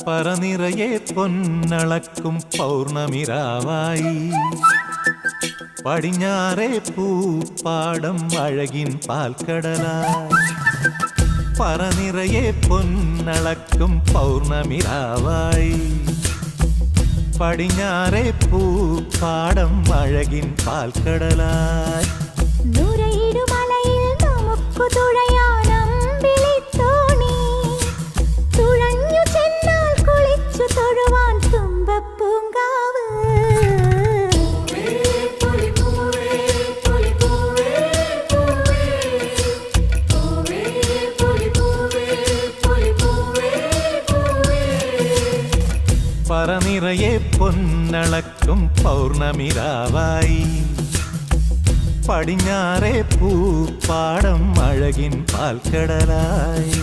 പറനിറയെ പൊന്നളക്കും പൗർണമിരാവായി പടിഞ്ഞാറേ പൂപ്പാടം അഴകിൻ പാൽക്കടലായി പറനിറയെ പൊന്നളക്കും പൗർണമിരാവായി പടിഞ്ഞാറേ പൂപ്പാടം അഴകിൻ പാൽക്കടലായി നുരയിടുമലയിൽ നമുക്കു തുഴയാനമ്പിളിത്തോണി തുഴഞ്ഞു ചെന്നാൽ കുളിച്ചു തൊഴുവാൻ തുമ്പപ്പൂങ്കാവ് പറനിറയെ പൊന്നളക്കും പൗർണമിരാവായി പടിഞ്ഞാറേ പൂപ്പാടം അഴകിൻ പാൽക്കടലായി